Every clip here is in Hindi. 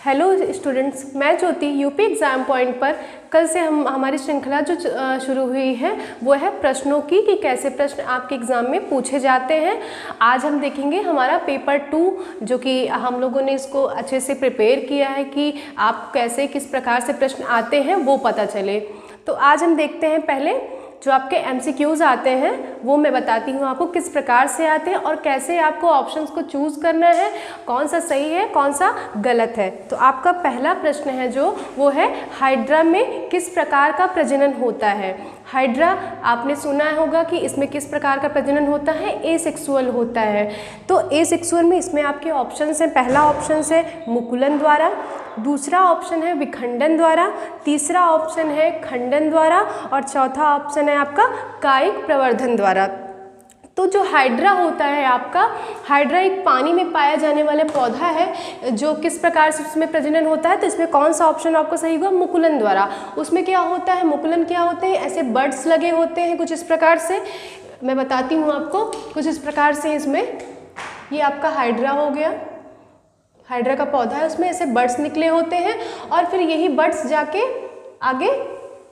हेलो स्टूडेंट्स, मैं ज्योति यूपी एग्ज़ाम पॉइंट पर कल से हमारी श्रृंखला जो शुरू हुई है वो है प्रश्नों की कि कैसे प्रश्न आपके एग्ज़ाम में पूछे जाते हैं। आज हम देखेंगे हमारा पेपर 2 जो कि हम लोगों ने इसको अच्छे से प्रिपेयर किया है कि आप कैसे किस प्रकार से प्रश्न आते हैं वो पता चले। तो आज हम देखते हैं पहले जो आपके MCQs आते हैं वो मैं बताती हूँ आपको किस प्रकार से आते हैं और कैसे आपको ऑप्शंस को चूज़ करना है, कौन सा सही है कौन सा गलत है। तो आपका पहला प्रश्न है जो वो है हाइड्रा में किस प्रकार का प्रजनन होता है। हाइड्रा आपने सुना होगा कि इसमें किस प्रकार का प्रजनन होता है, एसेक्सुअल होता है। तो एसेक्सुअल में इसमें आपके ऑप्शन हैं, पहला ऑप्शन है मुकुलन द्वारा, दूसरा ऑप्शन है विखंडन द्वारा, तीसरा ऑप्शन है खंडन द्वारा और चौथा ऑप्शन है आपका कायिक प्रवर्धन द्वारा। तो जो हाइड्रा होता है आपका, हाइड्रा एक पानी में पाया जाने वाला पौधा है जो किस प्रकार से उसमें प्रजनन होता है। तो इसमें कौन सा ऑप्शन आपको सही होगा, मुकुलन द्वारा। उसमें क्या होता है, मुकुलन क्या होते हैं, ऐसे बर्ड्स लगे होते हैं कुछ इस प्रकार से, मैं बताती हूँ आपको कुछ इस प्रकार से। इसमें ये आपका हाइड्रा हो गया, हाइड्रा का पौधा है, उसमें ऐसे बर्ड्स निकले होते हैं और फिर यही बर्ड्स जाके आगे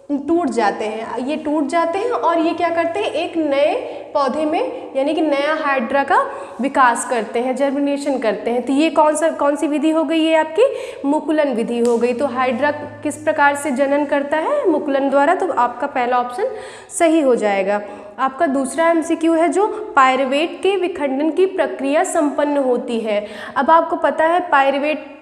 टूट जाते हैं, ये टूट जाते हैं और ये क्या करते हैं, एक नए पौधे में यानी कि नया हाइड्रा का विकास करते हैं, जर्मिनेशन करते हैं। तो ये कौन सी विधि हो गई, ये आपकी मुकुलन विधि हो गई। तो हाइड्रा किस प्रकार से जनन करता है, मुकुलन द्वारा। तो आपका पहला ऑप्शन सही हो जाएगा। आपका दूसरा MCQ है जो पायरुवेट के विखंडन की प्रक्रिया संपन्न होती है। अब आपको पता है पायरुवेट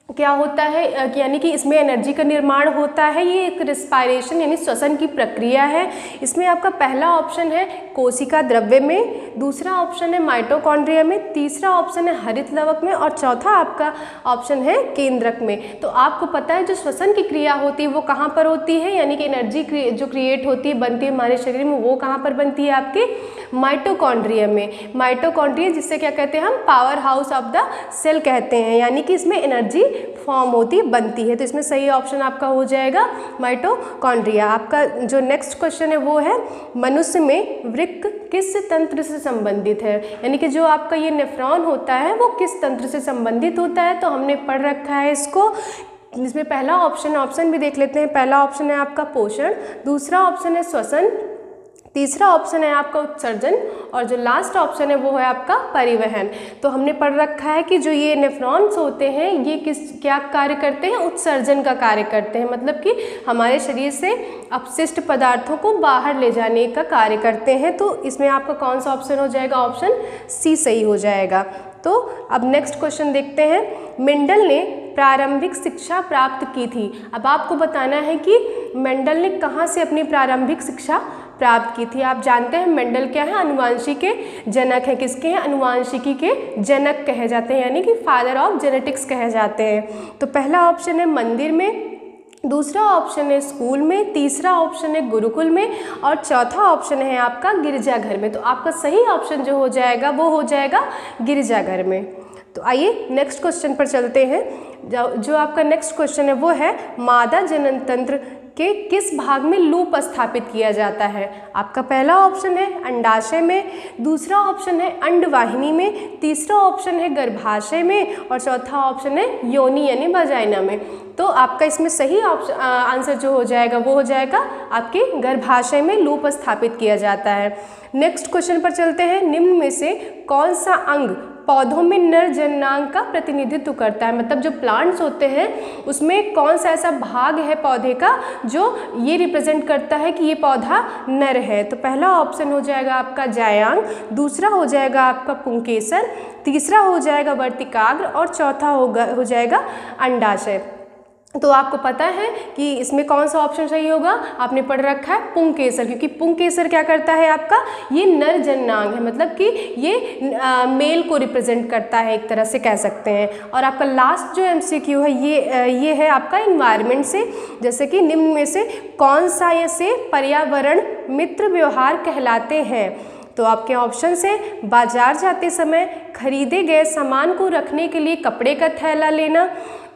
क्या होता है, यानी कि इसमें एनर्जी का निर्माण होता है। ये एक रेस्पायरेशन यानी श्वसन की प्रक्रिया है। इसमें आपका पहला ऑप्शन है कोशिका द्रव्य में, दूसरा ऑप्शन है माइटोकॉन्ड्रिया में, तीसरा ऑप्शन है हरित लवक में और चौथा आपका ऑप्शन है केंद्रक में। तो आपको पता है जो श्वसन की क्रिया होती है वो कहाँ पर होती है, यानी कि एनर्जी जो क्रिएट होती है बनती है हमारे शरीर में, वो कहाँ पर बनती है, आपके माइटोकॉन्ड्रिया में। माइटोकॉन्ड्रिया जिससे क्या कहते हैं हम, powerhouse of the cell कहते हैं, यानी कि इसमें एनर्जी फॉर्म होती बनती है। तो इसमें सही ऑप्शन आपका हो जाएगा माइटोकॉन्ड्रिया। आपका जो नेक्स्ट क्वेश्चन है वो है मनुष्य में वृक्क किस तंत्र से संबंधित है, यानी कि जो आपका ये नेफ्रॉन होता है वो किस तंत्र से संबंधित होता है। तो हमने पढ़ रखा है इसको। इसमें पहला ऑप्शन भी देख लेते हैं। पहला ऑप्शन है आपका पोषण, दूसरा ऑप्शन है श्वसन, तीसरा ऑप्शन है आपका उत्सर्जन और जो लास्ट ऑप्शन है वो है आपका परिवहन। तो हमने पढ़ रखा है कि जो ये नेफ्रॉन्स होते हैं ये क्या कार्य करते हैं, उत्सर्जन का कार्य करते हैं, मतलब कि हमारे शरीर से अपशिष्ट पदार्थों को बाहर ले जाने का कार्य करते हैं। तो इसमें आपका कौन सा ऑप्शन हो जाएगा, ऑप्शन सी सही हो जाएगा। तो अब नेक्स्ट क्वेश्चन देखते हैं। मेंडल ने प्रारंभिक शिक्षा प्राप्त की थी। अब आपको बताना है कि मेंडल ने कहाँ से अपनी प्रारंभिक शिक्षा प्राप्त की थी। आप जानते हैं मेंडल क्या है, अनुवांशिक के जनक है। किसके हैं, अनुवांशिकी के जनक कहे जाते हैं, यानी कि फादर ऑफ जेनेटिक्स कहे जाते हैं। तो पहला ऑप्शन है मंदिर में, दूसरा ऑप्शन है स्कूल में, तीसरा ऑप्शन है गुरुकुल में और चौथा ऑप्शन है आपका गिरजाघर में। तो आपका सही ऑप्शन जो हो जाएगा वो हो जाएगा गिरजाघर में। तो आइए नेक्स्ट क्वेश्चन पर चलते हैं। जो आपका नेक्स्ट क्वेश्चन है वो है मादा जनन तंत्र के किस भाग में लूप स्थापित किया जाता है। आपका पहला ऑप्शन है अंडाशय में, दूसरा ऑप्शन है अंडवाहिनी में, तीसरा ऑप्शन है गर्भाशय में और चौथा ऑप्शन है योनि यानी वजाइना में। तो आपका इसमें सही आंसर जो हो जाएगा वो हो जाएगा आपके गर्भाशय में लूप स्थापित किया जाता है। नेक्स्ट क्वेश्चन पर चलते हैं। निम्न में से कौन सा अंग पौधों में नर जननांग का प्रतिनिधित्व करता है, मतलब जो प्लांट्स होते हैं उसमें कौन सा ऐसा भाग है पौधे का जो ये रिप्रेजेंट करता है कि ये पौधा नर है। तो पहला ऑप्शन हो जाएगा आपका जायांग, दूसरा हो जाएगा आपका पुंकेसर, तीसरा हो जाएगा वर्तिकाग्र और चौथा हो जाएगा अंडाशय। तो आपको पता है कि इसमें कौन सा ऑप्शन सही होगा, आपने पढ़ रखा है पुंकेसर, क्योंकि पुंकेसर क्या करता है आपका, ये नर जननांग है, मतलब कि ये मेल को रिप्रेजेंट करता है एक तरह से कह सकते हैं। और आपका लास्ट जो MCQ है ये है आपका इन्वायरमेंट से, जैसे कि निम्न में से कौन सा ऐसे पर्यावरण मित्र व्यवहार कहलाते हैं। तो आपके ऑप्शन से बाजार जाते समय खरीदे गए सामान को रखने के लिए कपड़े का थैला लेना,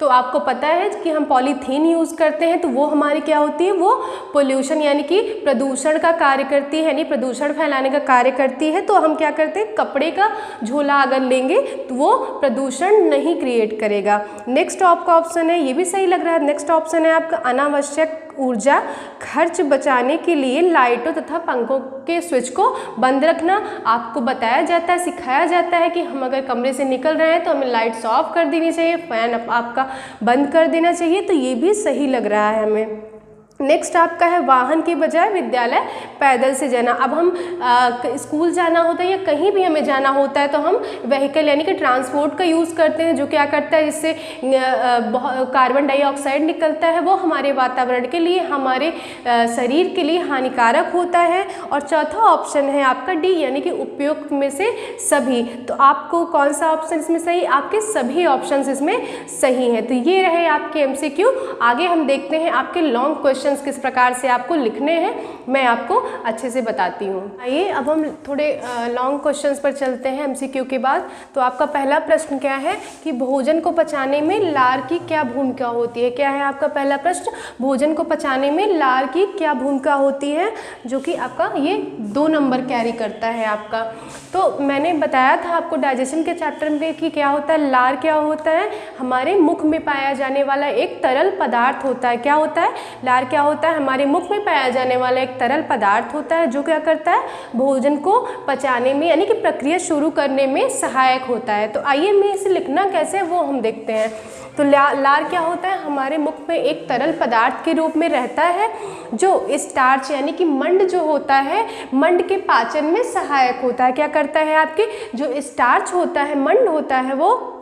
तो आपको पता है कि हम पॉलीथीन यूज़ करते हैं तो वो हमारी क्या होती है, वो पोल्यूशन यानी कि प्रदूषण का कार्य करती है, यानी प्रदूषण फैलाने का कार्य करती है। तो हम क्या करते हैं, कपड़े का झोला अगर लेंगे तो वो प्रदूषण नहीं क्रिएट करेगा। नेक्स्ट आपका ऑप्शन है, ये भी सही लग रहा है। नेक्स्ट ऑप्शन है आपका अनावश्यक ऊर्जा खर्च बचाने के लिए लाइटों तथा पंखों के स्विच को बंद रखना। आपको बताया जाता है, सिखाया जाता है कि हम अगर कमरे से निकल रहे हैं तो हमें लाइट्स ऑफ कर देनी चाहिए, फैन आपका बंद कर देना चाहिए। तो ये भी सही लग रहा है हमें। नेक्स्ट आपका है वाहन के बजाय विद्यालय पैदल से जाना। अब हम स्कूल जाना होता है या कहीं भी हमें जाना होता है तो हम व्हीकल यानी कि ट्रांसपोर्ट का यूज़ करते हैं, जो क्या करता है, जिससे कार्बन डाइऑक्साइड निकलता है, वो हमारे वातावरण के लिए, हमारे शरीर के लिए हानिकारक होता है। और चौथा ऑप्शन है आपका डी यानी कि उपयुक्त में से सभी। तो आपको कौन सा ऑप्शन इसमें सही, आपके सभी ऑप्शन इसमें सही हैं। तो ये रहे आपके MCQ। आगे हम देखते हैं आपके लॉन्ग क्वेश्चन किस प्रकार से आपको लिखने हैं, मैं आपको अच्छे से बताती हूँ। आइए अब हम थोड़े लॉन्ग क्वेश्चंस पर चलते हैं MCQ के बाद। तो आपका पहला प्रश्न क्या है कि भोजन को पचाने में लार की क्या भूमिका होती है। क्या है आपका पहला प्रश्न, भोजन को पचाने में लार की क्या भूमिका होती है, जो कि आपका ये 2 नंबर कैरी करता है आपका। तो मैंने बताया था आपको डाइजेशन के चैप्टर में कि क्या होता है, लार क्या होता है, हमारे मुख में पाया जाने वाला एक तरल पदार्थ होता है। क्या होता है, लार क्या होता है, हमारे मुख में पाया जाने वाला एक तरल पदार्थ होता है, जो क्या करता है, भोजन को पचाने में यानी कि प्रक्रिया शुरू करने में सहायक होता है। तो आइए मैं इसे लिखना कैसे है वो हम देखते हैं। तो लार क्या होता है, हमारे मुख में एक तरल पदार्थ के रूप में रहता है, जो स्टार्च यानी कि मंड जो होता है, मंड के पाचन में सहायक होता है। क्या करता है, आपके जो स्टार्च होता है, मंड होता है, वो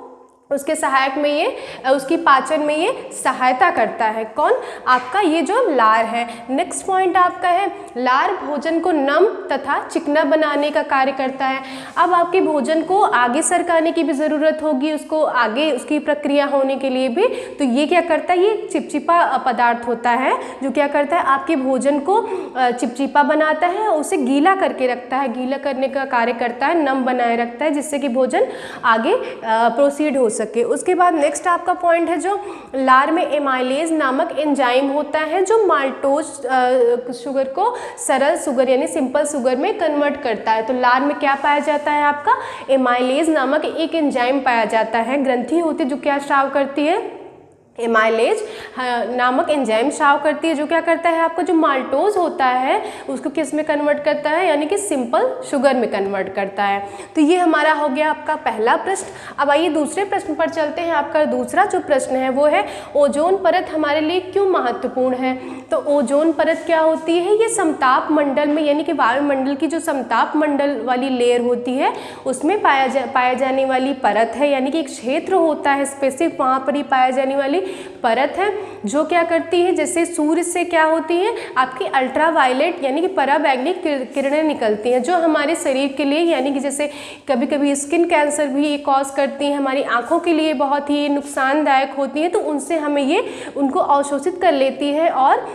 उसके सहायक में ये, उसकी पाचन में ये सहायता करता है। कौन, आपका ये जो लार है। नेक्स्ट पॉइंट आपका है, लार भोजन को नम तथा चिकना बनाने का कार्य करता है। अब आपके भोजन को आगे सरकाने की भी ज़रूरत होगी, उसको आगे उसकी प्रक्रिया होने के लिए भी। तो ये क्या करता है, ये चिपचिपा पदार्थ होता है, जो क्या करता है, आपके भोजन को चिपचिपा बनाता है, उसे गीला करके रखता है, गीला करने का कार्य करता है, नम बनाए रखता है, जिससे कि भोजन आगे प्रोसीड हो सके। उसके बाद नेक्स्ट आपका पॉइंट है, जो लार में एमाइलेज नामक एंजाइम होता है, जो माल्टोज शुगर को सरल शुगर यानी सिंपल शुगर में कन्वर्ट करता है। तो लार में क्या पाया जाता है, आपका एमाइलेज नामक एक एंजाइम पाया जाता है, ग्रंथि होती है जो क्या स्राव करती है, एमाइलेज नामक एंजाइम स्राव करती है, जो क्या करता है, आपका जो माल्टोज होता है उसको किस में कन्वर्ट करता है, यानी कि सिंपल शुगर में कन्वर्ट करता है। तो ये हमारा हो गया आपका पहला प्रश्न। अब आइए दूसरे प्रश्न पर चलते हैं। आपका दूसरा जो प्रश्न है वो है, ओजोन परत हमारे लिए क्यों महत्वपूर्ण है। तो ओजोन परत क्या होती है, ये समताप मंडल में यानी कि वायुमंडल की जो समताप मंडल वाली लेयर होती है उसमें पाया जाने वाली परत है, यानी कि एक क्षेत्र होता है स्पेसिफिक, वहाँ पर ही पाया जाने वाली परत है, जो क्या करती है, जैसे सूर्य से क्या होती है, आपकी अल्ट्रावायलेट यानी कि पराबैंगनी किरणें निकलती हैं, जो हमारे शरीर के लिए यानी कि जैसे कभी कभी स्किन कैंसर भी ये कॉज करती हैं, हमारी आंखों के लिए बहुत ही नुकसानदायक होती हैं। तो उनसे हमें ये उनको अवशोषित कर लेती है और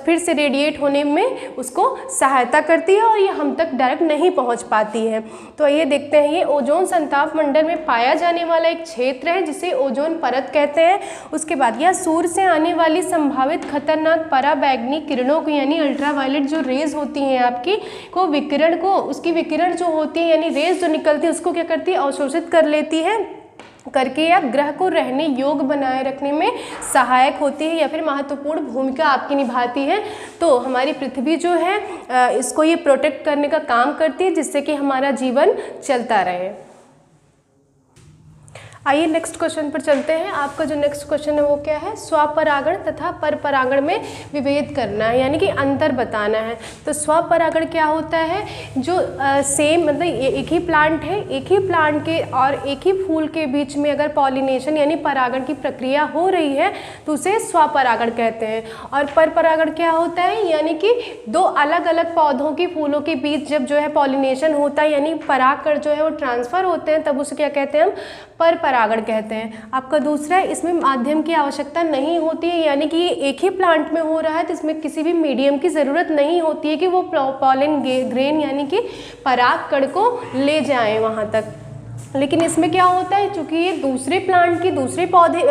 फिर से रेडिएट होने में उसको सहायता करती है और ये हम तक डायरेक्ट नहीं पहुंच पाती है। तो ये देखते हैं, ये ओजोन संताप मंडल में पाया जाने वाला एक क्षेत्र है जिसे ओजोन परत कहते हैं। उसके बाद यह सूर्य से आने वाली संभावित खतरनाक पराबैंगनी किरणों को यानी अल्ट्रावायलेट जो रेज होती हैं आपकी को विकिरण को, उसकी विकिरण जो होती है यानी रेज जो निकलती है उसको क्या करती है, अवशोषित कर लेती है करके या ग्रह को रहने योग्य बनाए रखने में सहायक होती है या फिर महत्वपूर्ण भूमिका आपकी निभाती है। तो हमारी पृथ्वी जो है इसको ये प्रोटेक्ट करने का काम करती है, जिससे कि हमारा जीवन चलता रहे। आइए नेक्स्ट क्वेश्चन पर चलते हैं। आपका जो नेक्स्ट क्वेश्चन है वो क्या है, स्वपरागण तथा परपरागण में विभेद करना है यानी कि अंतर बताना है। तो स्वपरागण क्या होता है, जो सेम मतलब एक ही प्लांट है, एक ही प्लांट के और एक ही फूल के बीच में अगर पॉलिनेशन यानी परागण की प्रक्रिया हो रही है तो उसे स्वपरागण कहते हैं। और परपरागण क्या होता है, यानी कि दो अलग अलग पौधों की फूलों के बीच जब जो है पॉलिनेशन होता है यानी परागकण जो है वो ट्रांसफर होते हैं, तब उसे क्या कहते हैं, हम परपरागण कहते हैं। आपका दूसरा है, इसमें माध्यम की आवश्यकता नहीं होती है, यानी कि ये एक ही प्लांट में हो रहा है तो इसमें किसी भी मीडियम की ज़रूरत नहीं होती है कि वो पॉलन ग्रेन यानी कि पराग कण को ले जाएं वहाँ तक। लेकिन इसमें क्या होता है, चूंकि ये दूसरे प्लांट की दूसरे पौधे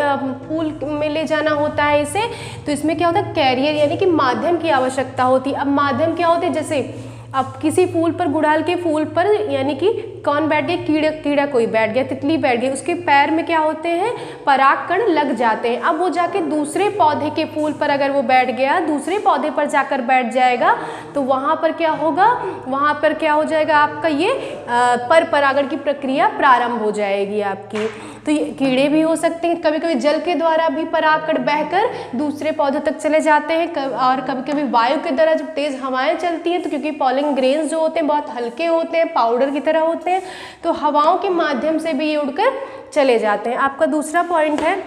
फूल में ले जाना होता है इसे, तो इसमें क्या होता है, कैरियर यानी कि माध्यम की आवश्यकता होती है। अब माध्यम क्या होते हैं, जैसे अब किसी फूल पर, गुड़हल के फूल पर यानी कि कौन बैठ गया, कीड़ा कोई बैठ गया, तितली बैठ गई, उसके पैर में क्या होते हैं, परागकण लग जाते हैं। अब वो जाके दूसरे पौधे के फूल पर अगर वो बैठ गया, दूसरे पौधे पर जाकर बैठ जाएगा, तो वहाँ पर क्या होगा, वहाँ पर क्या हो जाएगा आपका, ये पर परागण की प्रक्रिया प्रारंभ हो जाएगी आपकी। तो ये कीड़े भी हो सकते हैं, कभी कभी जल के द्वारा भी परागकण बहकर दूसरे पौधों तक चले जाते हैं, और कभी कभी वायु के द्वारा जब तेज हवाएं चलती हैं, तो क्योंकि पॉलन ग्रेन्स जो होते हैं बहुत हल्के होते हैं, पाउडर की तरह होते हैं, तो हवाओं के माध्यम से भी ये उड़कर चले जाते हैं। आपका दूसरा पॉइंट है,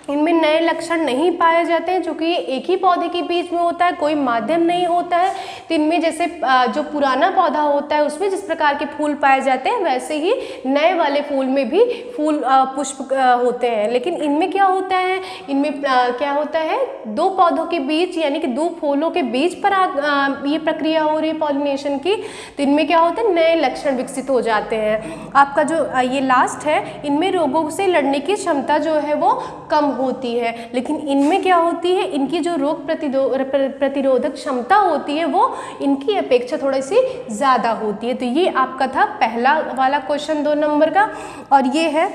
इनमें नए लक्षण नहीं पाए जाते हैं, क्योंकि ये एक ही पौधे के बीच में होता है, कोई माध्यम नहीं होता है। तो इनमें जैसे जो पुराना पौधा होता है उसमें जिस प्रकार के फूल पाए जाते हैं, वैसे ही नए वाले फूल में भी फूल पुष्प होते हैं। लेकिन इनमें क्या होता है, इनमें क्या होता है, दो पौधों के बीच यानी कि दो फूलों के बीच पर ये प्रक्रिया हो रही है पॉलिनेशन की, तो इनमें क्या होता है, नए लक्षण विकसित हो जाते हैं। आपका जो ये लास्ट है, इनमें रोगों से लड़ने की क्षमता जो है वो कम होती है, लेकिन इनमें क्या होती है, इनकी जो रोग प्रतिरोधक क्षमता होती है वो इनकी अपेक्षा थोड़ी सी ज़्यादा होती है। तो ये आपका था पहला वाला क्वेश्चन 2 नंबर का। और ये है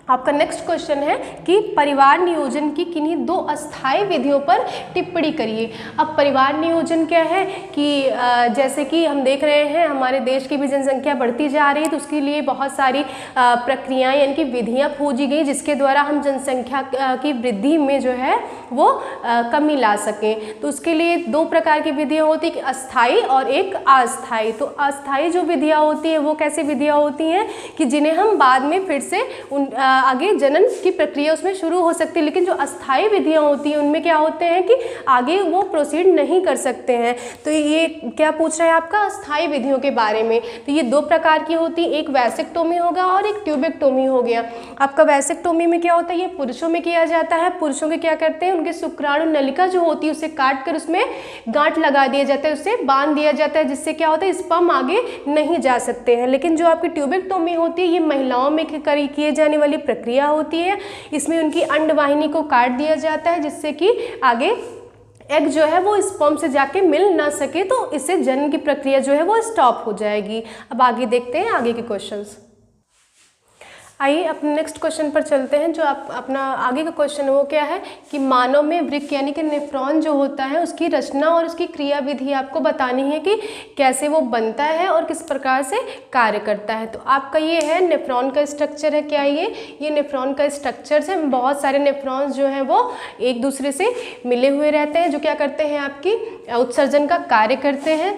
आपका नेक्स्ट क्वेश्चन है कि परिवार नियोजन की किन्हीं 2 अस्थायी विधियों पर टिप्पणी करिए। अब परिवार नियोजन क्या है कि जैसे कि हम देख रहे हैं हमारे देश की भी जनसंख्या बढ़ती जा रही है, तो उसके लिए बहुत सारी प्रक्रियाएं यानी कि विधियां खोजी गई, जिसके द्वारा हम जनसंख्या की वृद्धि में जो है वो कमी ला सकें। तो उसके लिए 2 प्रकार की विधियाँ होती हैं, अस्थायी और एक अस्थायी। तो अस्थायी जो विधियाँ होती हैं वो कैसे विधियाँ होती हैं कि जिन्हें हम बाद में फिर से आगे जनन की प्रक्रिया उसमें शुरू हो सकती है, लेकिन जो अस्थायी विधियां होती हैं उनमें क्या होते हैं कि आगे वो प्रोसीड नहीं कर सकते हैं। तो ये क्या पूछ रहा है आपका, अस्थायी विधियों के बारे में। तो ये 2 प्रकार की होती है, एक वैसेक्टोमी होगा और एक ट्यूबेक्टोमी हो गया। आपका वैसेक्टोमी में क्या होता है, ये पुरुषों में किया जाता है। पुरुषों के क्या करते हैं, उनके शुक्राणु नलिका जो होती है उसे काट कर उसमें गांठ लगा दिया जाता है, उसे बांध दिया जाता है, जिससे क्या होता है, स्पर्म आगे नहीं जा सकते हैं। लेकिन जो आपकी ट्यूबेक्टोमी होती है, ये महिलाओं में किए जाने वाली प्रक्रिया होती है। इसमें उनकी अंडवाहिनी को काट दिया जाता है, जिससे कि आगे एग जो है वो स्पर्म से जाके मिल ना सके, तो इससे जनन की प्रक्रिया जो है वो स्टॉप हो जाएगी। अब आगे देखते हैं आगे के क्वेश्चंस। आइए अपने नेक्स्ट क्वेश्चन पर चलते हैं। जो अपना आगे का क्वेश्चन है वो क्या है कि मानव में वृक्क यानी कि नेफ्रॉन जो होता है उसकी रचना और उसकी क्रियाविधि आपको बतानी है कि कैसे वो बनता है और किस प्रकार से कार्य करता है। तो आपका ये है नेफ्रॉन का स्ट्रक्चर है। क्या ये नेफ्रॉन का स्ट्रक्चर है। बहुत सारे नेफ्रॉन्स जो हैं वो एक दूसरे से मिले हुए रहते हैं, जो क्या करते हैं, आपकी उत्सर्जन का कार्य करते हैं।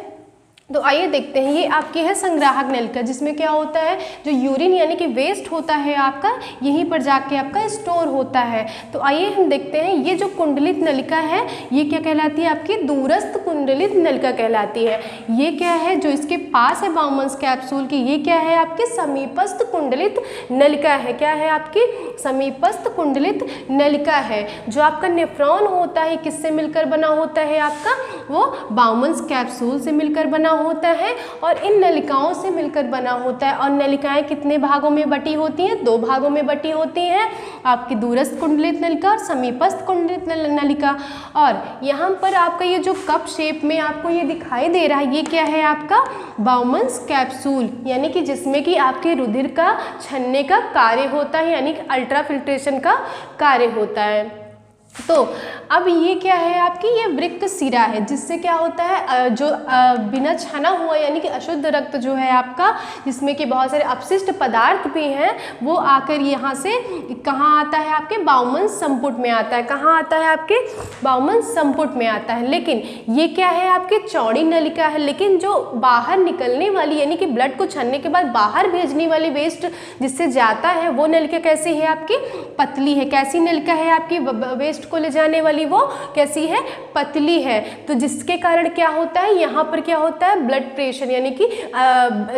तो आइए देखते हैं, ये आपकी है संग्राहक नलिका, जिसमें क्या होता है, जो यूरिन यानी कि वेस्ट होता है आपका, यहीं पर जाके आपका स्टोर होता है। तो आइए हम देखते हैं, ये जो कुंडलित नलिका है ये क्या कहलाती है, आपकी दूरस्थ कुंडलित नलिका कहलाती है। ये क्या है, जो इसके पास है बाउमन्स कैप्सूल की, ये क्या है, आपके समीपस्थ कुंडलित नलिका है। क्या है, आपकी समीपस्थ कुंडलित नलिका है। जो आपका नेफ्रॉन होता है किससे मिलकर बना होता है, आपका वो बाउमन्स कैप्सूल से मिलकर बना होता है और इन नलिकाओं से मिलकर बना होता है। और नलिकाएं कितने भागों में बटी होती हैं, 2 भागों में बटी होती हैं, आपकी दूरस्थ कुंडलित नलिका और समीपस्थ कुंडलित नलिका। और यहाँ पर आपका ये जो कप शेप में आपको ये दिखाई दे रहा है, ये क्या है, आपका बाउमन्स कैप्सूल, यानी कि जिसमें कि आपके रुधिर का छन्ने का कार्य होता है, यानी कि अल्ट्राफिल्ट्रेशन का कार्य होता है। तो अब ये क्या है, आपकी ये वृक्क सिरा है, जिससे क्या होता है, जो बिना छना हुआ यानी कि अशुद्ध रक्त जो है आपका, जिसमें कि बहुत सारे अपशिष्ट पदार्थ भी हैं, वो आकर यहाँ से कहाँ आता है, आपके बाउमन्स संपुट में आता है। कहाँ आता है, आपके बाउमन्स संपुट में आता है। लेकिन ये क्या है, आपके चौड़ी नलिका है, लेकिन जो बाहर निकलने वाली यानी कि ब्लड को छनने के बाद बाहर भेजने वाली वेस्ट जिससे जाता है, वो नलिका कैसी है, आपकी पतली है। कैसी नलिका है, आपकी वेस्ट को ले जाने वाली वो कैसी है, पतली है। तो जिसके कारण क्या होता है, यहाँ पर क्या होता है, ब्लड प्रेशर यानी कि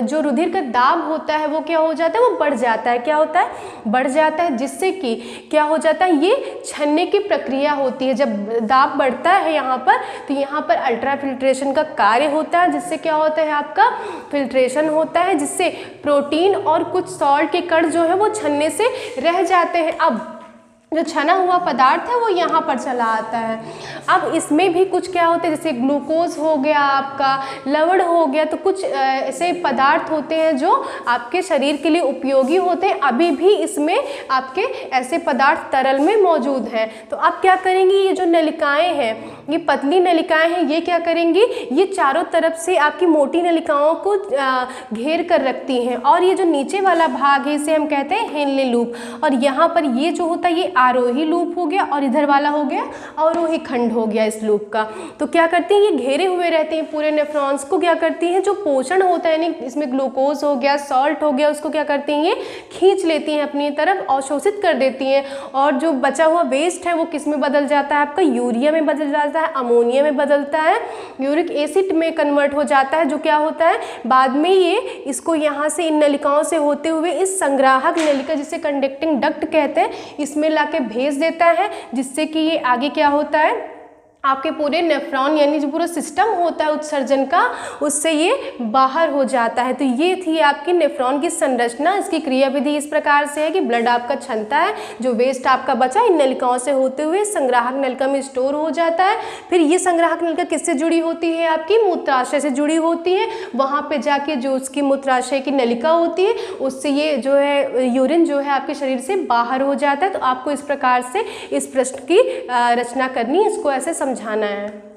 जो रुधिर का दाब होता है वो क्या हो जाता है, वो बढ़ जाता है। क्या होता है, बढ़ जाता है, जिससे कि क्या हो जाता है, ये छनने की प्रक्रिया होती है। जब दाब बढ़ता है यहाँ पर, तो यहाँ पर अल्ट्रा फिल्ट्रेशन का कार्य होता है, जिससे क्या होता है, आपका फिल्ट्रेशन होता है, जिससे प्रोटीन और कुछ सॉल्ट के कण जो है वो छनने से रह जाते हैं। अब जो छना हुआ पदार्थ है वो यहाँ पर चला आता है। अब इसमें भी कुछ क्या होते हैं, जैसे ग्लूकोज हो गया, आपका लवण हो गया, तो कुछ ऐसे पदार्थ होते हैं जो आपके शरीर के लिए उपयोगी होते हैं। अभी भी इसमें आपके ऐसे पदार्थ तरल में मौजूद हैं। तो आप क्या करेंगी, ये जो नलिकाएं हैं, ये पतली नलिकाएं हैं, ये क्या करेंगी, ये चारों तरफ से आपकी मोटी नलिकाओं को घेर कर रखती हैं। और ये जो नीचे वाला भाग है इसे हम कहते हैं हेनले लूप। और यहाँ पर ये जो होता है ये आरोही लूप हो गया, और इधर वाला हो गया अवरोही खंड हो गया इस लूप का। तो क्या करती हैं, ये घेरे हुए रहते हैं पूरे नेफ्रॉन्स को। क्या करती हैं, जो पोषण होता है यानी इसमें ग्लूकोज हो गया, सॉल्ट हो गया, उसको क्या करती हैं, ये खींच लेती हैं अपनी तरफ, अवशोषित कर देती हैं। और जो बचा हुआ वेस्ट है वो किस में बदल जाता है, आपका यूरिया में बदल जाता है, अमोनिया में बदलता है, यूरिक एसिड में कन्वर्ट हो जाता है। जो क्या होता है, बाद में ये इसको यहाँ से इन नलिकाओं से होते हुए इस संग्राहक नलिका, जिसे कंडक्टिंग डक्ट कहते हैं, इसमें के भेज देता है, जिससे कि ये आगे क्या होता है, आपके पूरे नेफ्रॉन यानी जो पूरा सिस्टम होता है उत्सर्जन का, उससे ये बाहर हो जाता है। तो ये थी आपकी नेफ्रॉन की संरचना। इसकी क्रियाविधि इस प्रकार से है कि ब्लड आपका छनता है, जो वेस्ट आपका बचा इन नलिकाओं से होते हुए संग्राहक नलिका में स्टोर हो जाता है। फिर ये संग्राहक नलिका किससे जुड़ी होती है, आपकी मूत्राशय से जुड़ी होती है। वहाँ पे जाके जो उसकी मूत्राशय की नलिका होती है, उससे ये जो है यूरिन जो है आपके शरीर से बाहर हो जाता है। तो आपको इस प्रकार से इस प्रश्न की रचना करनी है, इसको ऐसे समझाना है।